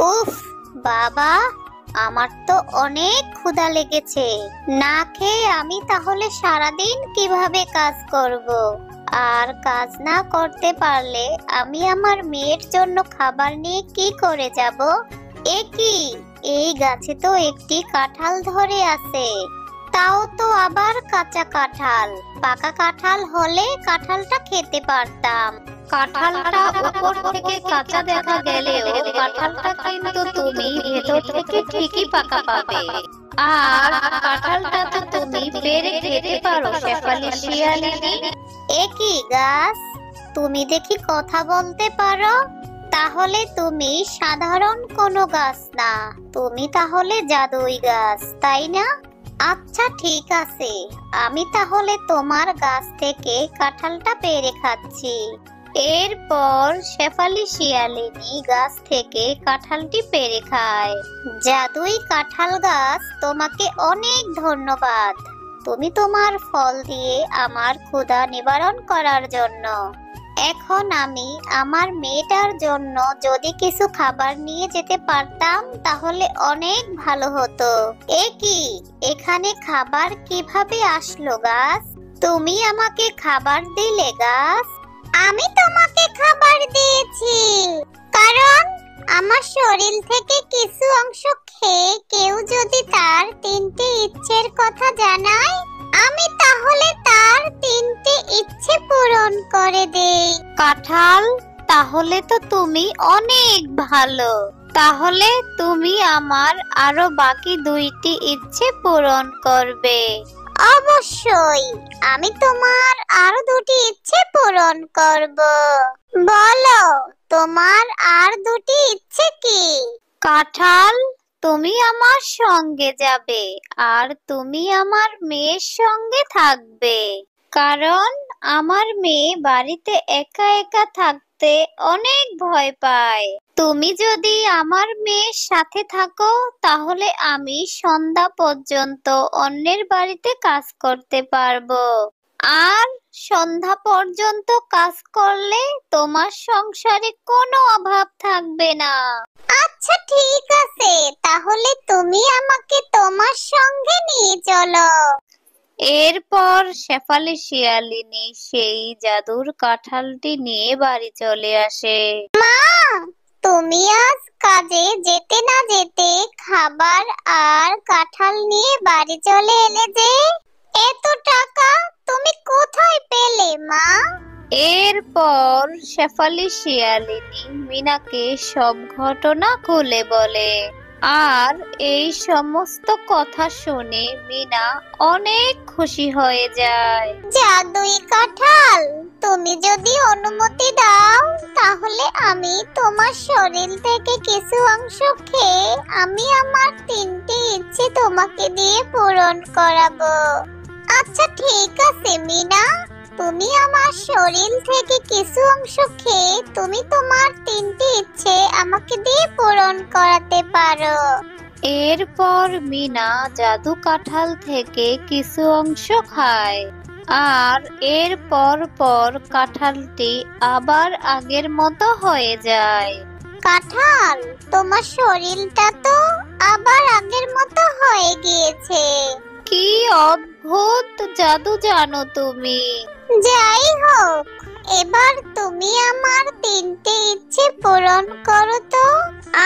উফ বাবা, আমার তো অনেক ক্ষুধা লেগেছে। না খেয়ে আমি তাহলে সারাদিন কিভাবে কাজ করব? আর কাজ না করতে পারলে আমি আমার মেয়ের জন্য খাবার নিয়ে কি করে যাব? এ কি, এই গাছে তো একটি কাঁঠাল ধরে আছে, তাও তো আবার কাঁচা কাঁঠাল। পাকা কাঁঠাল হলে কাঁঠালটা খেতে পারতাম। কাঁঠালটা উপর থেকে কাঁচা দেখা গেলেও কাঁঠালটা কিন্তু তুমি ভেতর থেকে ঠিকই পাকা পাবে। আর কাঁঠালটা তো তুমি পেড়ে খেতে পারো শেফালি শিয়ালিনী। এ কি গাছ, তুমি দেখি কথা বলতে পারো? তাহলে তুমি সাধারণ কোনো গাছ না, তুমি তাহলে জাদুই গাছ, তাই না? আচ্ছা ঠিক আছে, আমি তাহলে তোমার গাছ থেকে কাঁঠালটা পেড়ে খাচ্ছি। এরপর শেফালি শিয়ালিনী গাছ থেকে কাঁঠালটি পেড়ে খায়। জাদুই কাঁঠাল গাছ, তোমাকে অনেক ধন্যবাদ। তুমি তোমার ফল দিয়ে আমার ক্ষুধা নিবারণ করার জন্য। এখন আমি আমার মেয়েটার জন্য যদি কিছু খাবার নিয়ে যেতে পারতাম তাহলে অনেক ভালো হতো। এ কি, এখানে খাবার কিভাবে আসলো গাছ? তুমি আমাকে খাবার দিলে গাছ? আমি তোমাকে খাবার দিয়েছি, কারণ আমার শরীর থেকে কিছু অংশ খেয়ে কেউ যদি তার 3টি ইচ্ছের কথা জানায়, আমি তাহলে তার 3টি ইচ্ছে পূরণ করে দেই। কাঁঠাল, তাহলে তো তুমি অনেক ভালো। তাহলে তুমি আমার আরো বাকি 2টি ইচ্ছে পূরণ করবে। অবশ্যই, আমি তোমার আরো 2টি ইচ্ছে পূরণ করব। বলো, তোমার আর 2টি ইচ্ছে কি? কাঁঠাল, তুমি আমার সঙ্গে যাবে আর তুমি আমার মেয়ের সঙ্গে থাকবে, কারণ আমার মেয়ে বাড়িতে একা একা থাকতে অনেক ভয় পায়। তুমি যদি আমার মেয়ের সাথে থাকো তাহলে আমি সন্ধ্যা পর্যন্ত অন্যের বাড়িতে কাজ করতে পারবো। আর সন্ধ্যা পর্যন্ত কাজ করলে তোমার সংসারে কোনো অভাব থাকবে না। আচ্ছা ঠিক আছে, তাহলে তুমি আমাকে তোমার সঙ্গে নিয়ে চলো। এরপর শেফালি শিয়ালিনী সেই জাদুর কাঁঠালটি নিয়ে বাড়ি চলে আসে। মা, তুমি আজ কাজে যেতে না যেতে খাবার আর কাঁঠাল নিয়ে বাড়ি চলে এলে যে, এত টাকা তুমি কোথায় পেলে মা? এরপর শেফালি শিয়ালিনী মিনাকে সব ঘটনা খুলে বলে। আর এই সমস্ত কথা শুনে মিনা অনেক খুশি হয়ে যায়। জাদুই কাঁঠাল, তুমি যদি অনুমতি দাও তাহলে আমি তোমার শরীর থেকে কিছু অংশ খেয়ে আমি আমার 3টি ইচ্ছে তোমাকে দিয়ে পূরণ করাবো। আচ্ছা ঠিক আছে মিনা, তুমি আমার শরীর থেকে কিছু অংশ খেয়ে তুমি তোমার 3টি ইচ্ছে আমাকে দিয়ে পূরণ করাতে পারো। এরপর মিনা জাদু কাঁঠাল থেকে কিছু অংশ খায়। আর এর পর কাঁঠালটি আবার আগের মতো হয়ে যায়। কাঁঠাল, তোমার শরীরটা তো আবার আগের মতো হয়ে গিয়েছে। কি অদ্ভুত জাদু জানো তুমি। যাই হোক, এবার তুমি আমার 3টি ইচ্ছে পূরণ করো তো।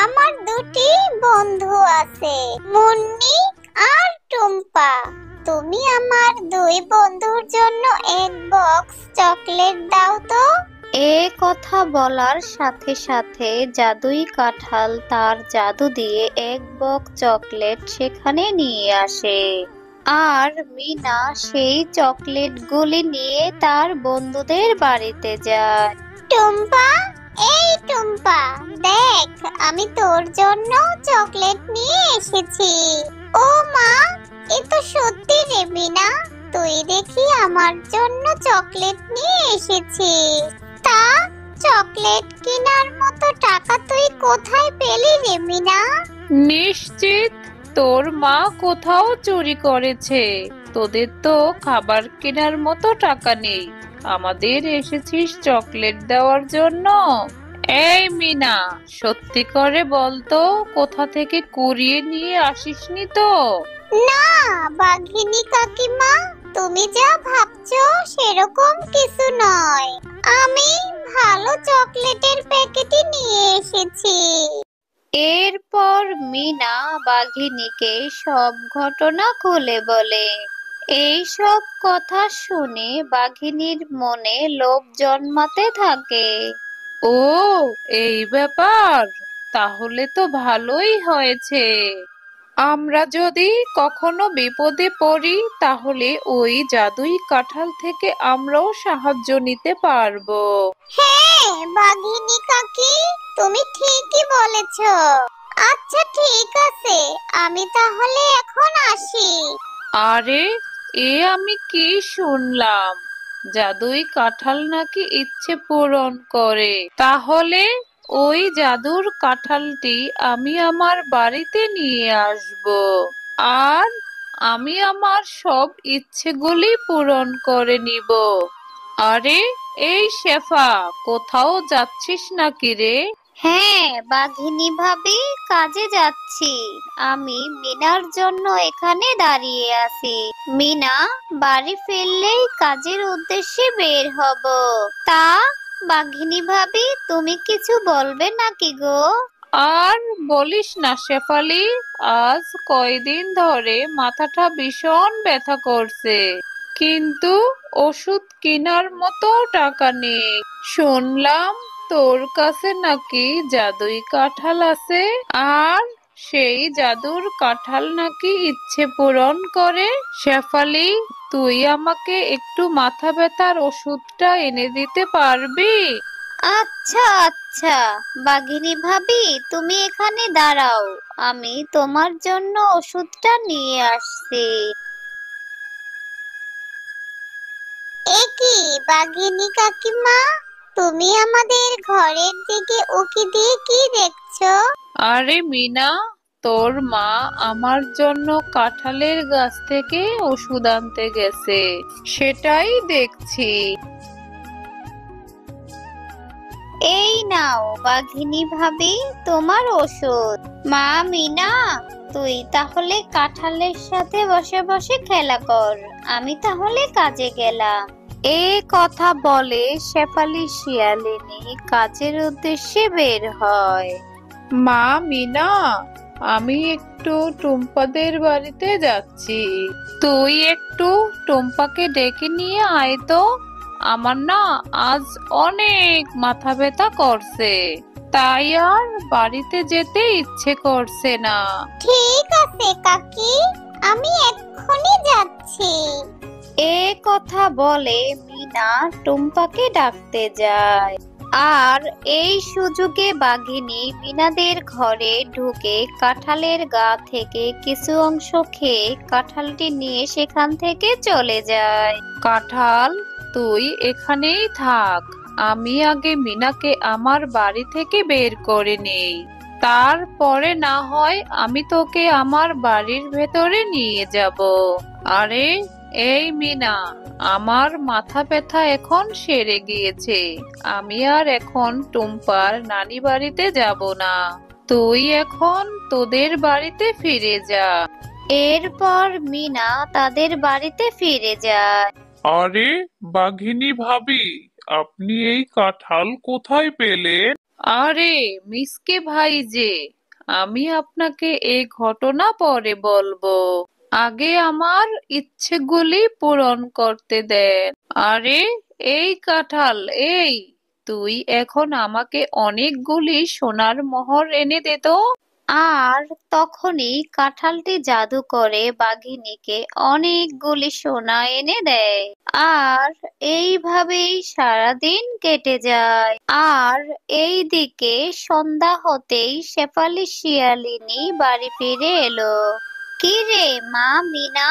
আমার 2টি বন্ধু আছে, মুন্নি আর টুম্পা। তুমি আমার 2 বন্ধুর জন্য এক বক্স চকলেট দাও তো। এ কথা বলার সাথে সাথে জাদুই কাঁঠাল তার জাদু দিয়ে এক বক্স চকলেট সেখানে নিয়ে আসে। আর মিনা সেই চকলেটগুলি নিয়ে তার বন্ধুদের বাড়িতে যায়। টুম্পা, এই টুম্পা, দেখ আমি তোর জন্য চকলেট নিয়ে এসেছি। ও মা, এ তো সত্যি রে মিনা, তুই দেখি আমার জন্য চকলেট নিয়ে এসেছিস। তা চকলেট কেনার মতো টাকা তুই কোথায় পেলি রে মিনা? নিশ্চিত তোর মা কোথাও চুরি করেছে। তোদের তো খাবার কেনার মতো টাকা নেই, আমাদের এসেছিস চকলেট দেওয়ার জন্য। এই মিনা, সত্যি করে বলতো, কোথা থেকে কুড়িয়ে নিয়ে আসিসনি তো? না বাঘিনী কাকিমা, তুমি যা ভাবছো সেরকম কিছু নয়। আমি ভালো চকলেটের প্যাকেটই নিয়ে এসেছি। এরপর মিনা বাঘিনীকে সব ঘটনা খুলে বলে। এই সব কথা শুনে বাঘিনীর মনে লোভ জন্মাতে থাকে। ও, এই ব্যাপার। তাহলে তো ভালোই হয়েছে। আমরা যদি কখনো বিপদে পড়ি তাহলে ওই জাদুই কাঁঠাল থেকে আমরাও সাহায্য নিতে পারবো। হ্যাঁ বাঘিনী কাকি, তুমি ঠিকই বলেছো। আচ্ছা ঠিক আছে, আমি তাহলে এখন আসি। আরে, এ আমি কি শুনলাম? জাদুই কাঁঠাল নাকি ইচ্ছে পূরণ করে। তাহলে ওই জাদুর কাঁঠালটি আমি আমার বাড়িতে নিয়ে আসব, আর আমি আমার সব ইচ্ছেগুলি পূরণ করে নিব। আরে, এই শেফা, কোথাও যাচ্ছিস নাকি রে? হ্যাঁ বাঘিনী ভাবি, কাজে যাচ্ছি। আমি মিনার জন্য এখানে দাঁড়িয়ে আছি। মিনা বাড়ি ফিরলেই কাজের উদ্দেশ্যে বের হব। তা বাঘিনী ভাবি, তুমি কিছু বলবে নাকি গো? আর বলিস না শেফালি, আজ কয়দিন ধরে মাথাটা ভীষণ ব্যথা করছে, কিন্তু ওষুধ কেনার মতো টাকা নেই। শুনলাম তোর কাছে নাকি জাদুই কাঁঠাল আছে, আর সেই জাদুর কাঁঠাল নাকি ইচ্ছে পূরণ করে। শেফালি, তুই আমাকে একটু মাথা ব্যথার ওষুধটা এনে দিতে পারবি? আচ্ছা আচ্ছা বাঘিনী ভাবি, তুমি এখানে দাঁড়াও, আমি তোমার জন্য ওষুধটা নিয়ে আসছি। এ কি বাঘিনী কাকিমা, তুমি আমাদের ঘরের দিকে উকি দিয়ে কি দেখছো? আরে মিনা, তোর মা আমার জন্য কাঁঠালের গাছ থেকে ওষুধ আনতে গেছে, সেটাই দেখছি। এই নাও বাঘিনী ভাবি, তোমার ওষুধ। মা মিনা, তুই তাহলে কাঁঠালের সাথে বসে বসে খেলা কর, আমি তাহলে কাজে গেলাম। এ কথা বলে শেফালি শিয়ালিনী কাজের উদ্দেশ্যে বের হয়। মা মিনা, আমি একটু টুম্পাদের বাড়িতে যাচ্ছি, তুই একটু টুম্পাকে ডেকে নিয়ে আয় তো। আমার না আজ অনেক মাথা ব্যথা করছে, তাই আর বাড়িতে যেতে ইচ্ছে করছে না। ঠিক আছে কাকি, আমি এক্ষুনি যাচ্ছি। এ কথা বলে মিনা টুম্পাকে ডাকতে যায়। আর এই সুযোগে বাঘিনী মিনাদের ঘরে ঢুকে কাঁঠালের গা থেকে কিছু অংশ খেয়ে কাঁঠালটি নিয়ে সেখান থেকে চলে যায়। কাঁঠাল, তুই এখানেই থাক, আমি আগে মিনাকে আমার বাড়ি থেকে বের করে নেই, তারপরে না হয় আমি তোকে আমার বাড়ির ভেতরে নিয়ে যাব। আরে, এই মিনা, আমার মাথা ব্যথা এখন সেরে গিয়েছে, আমি আর এখন টুম্পার নানি বাড়িতে যাব না, তুই এখন তোদের বাড়িতে ফিরে যা। এরপর মিনা তাদের বাড়িতে ফিরে যায়। আরে বাঘিনী ভাবি, আপনি এই কাঁঠাল কোথায় পেলেন? আরে মিসকে ভাই যে, আমি আপনাকে এই ঘটনা পরে বলবো, আগে আমার ইচ্ছেগুলি পূরণ করতে দেন। আরে, এই কাঁঠাল, এই তুই এখন আমাকে অনেকগুলি সোনার মোহর এনে দে তো। আর তখনই কাঁঠালটি জাদু করে বাঘিনীকে অনেকগুলি সোনা এনে দেয়। আর এইভাবেই সারাদিন কেটে যায়। আর এইদিকে সন্ধ্যা হতেই শেফালি শিয়ালিনী বাড়ি ফিরে এলো। কি রে মা মিনা,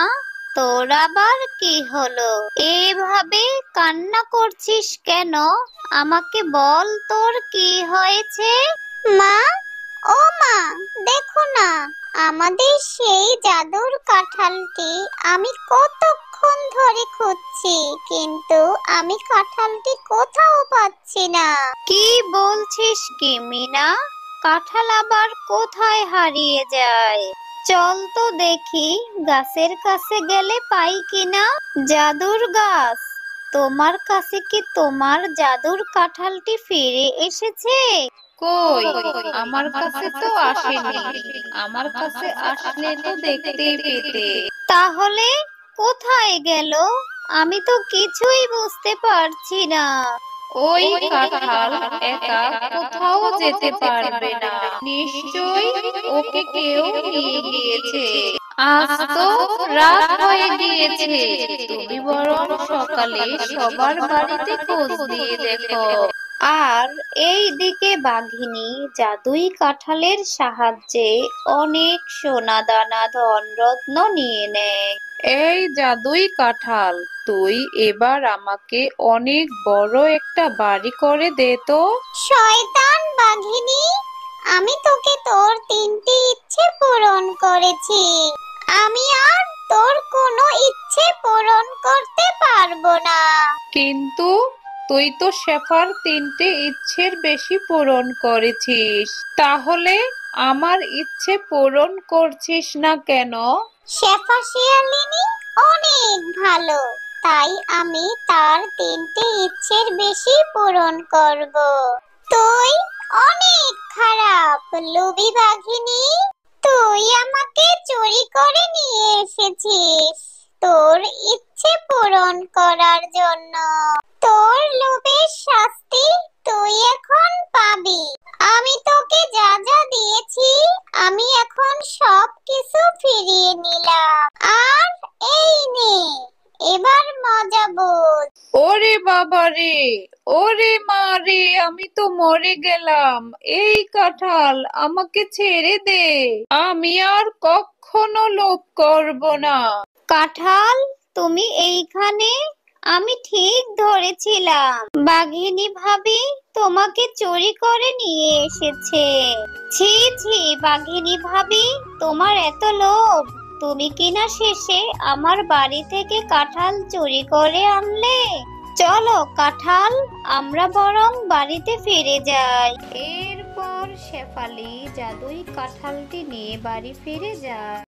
তোর আবার কি হলো? এভাবে কান্না করছিস কেন? আমাকে বল, তোর কি হয়েছে? মা, ও মা, দেখো না, আমাদের সেই জাদুর কাঁঠালটি আমি কতক্ষণ অনেকক্ষণ ধরে খুঁজছি, কিন্তু আমি কাঁঠালটি কোথাও পাচ্ছি না। কি বলছিস কি মিনা? কাঁঠাল আবার কোথায় হারিয়ে যায়? চল তো দেখি গাছের কাছে গেলে পাই কিনা। জাদুর গাছ, তোমার কাছে কি তোমার জাদুর কাঁঠালটি ফিরে এসেছে? কই, আমার কাছে তো আসেনি। আমার কাছে আসলে তো দেখতেই পেতে। তাহলে কোথায় গেল? আমি তো কিছুই বুঝতে পারছি না। ওই কাঁঠাল একা কোথাও যেতে পারবে না, নিশ্চয়ই ওকে কেউ নিয়ে গিয়েছে। আজ তো রাত হয়ে গিয়েছে, তুমি বরং সকালে সবার বাড়িতে খোঁজ দিয়ে দেখো। আর এই দিকে বাঘিনী জাদুই কাঁঠালের সাহায্যে অনেক সোনা দানা ধন রত্ন নিয়ে নেয়। এই জাদুই কাঁঠাল, তুই এবার আমাকে অনেক বড় একটা বাড়ি করে দে তো। শয়তান বাঘিনী, আমি তোকে তোর 3টি ইচ্ছে পূরণ করেছি। আমি আর তোর কোনো ইচ্ছে পূরণ করতে পারবো না। কিন্তু তুই তো শেফার 3টে ইচ্ছের বেশি পূরণ করেছিস, তাহলে আমার ইচ্ছে পূরণ করছিস না কেন? শেফা শিয়ালিনী অনেক ভালো, তাই আমি তার 3টে ইচ্ছের বেশি পূরণ করব। তুই অনেক খারাপ লোভী বাঘিনী, তুই আমাকে চুরি করে নিয়ে এসেছিস তোর ইচ্ছে পূরণ করার জন্য। তোর লোভের শাস্তি তুই এখন পাবি। আমি তোকে যা যা দিয়েছি, আমি এখন সব কিছু ফিরিয়ে নিলাম। আর এই নে, এবার মজা বোঝ। ওরে বাবা রে, ওরে মা রে, আমি তো মরে গেলাম। এই কাঁঠাল, আমাকে ছেড়ে দে, আমি আর কখনো লোভ করব না। কাঁঠাল, তুমি এইখানে? আমি ঠিক ধরেছিলাম, বাঘিনী ভাবি তোমাকে চুরি করে নিয়ে এসেছে। ছি ছি বাঘিনী ভাবি, তোমার এত লোভ! তুমি কিনা শেষে আমার বাড়ি থেকে কাঁঠাল চুরি করে আনলে। চলো কাঁঠাল, আমরা বরং বাড়িতে ফিরে যাই। এরপর শেফালি জাদুই কাঁঠালটি নিয়ে বাড়ি ফিরে যায়।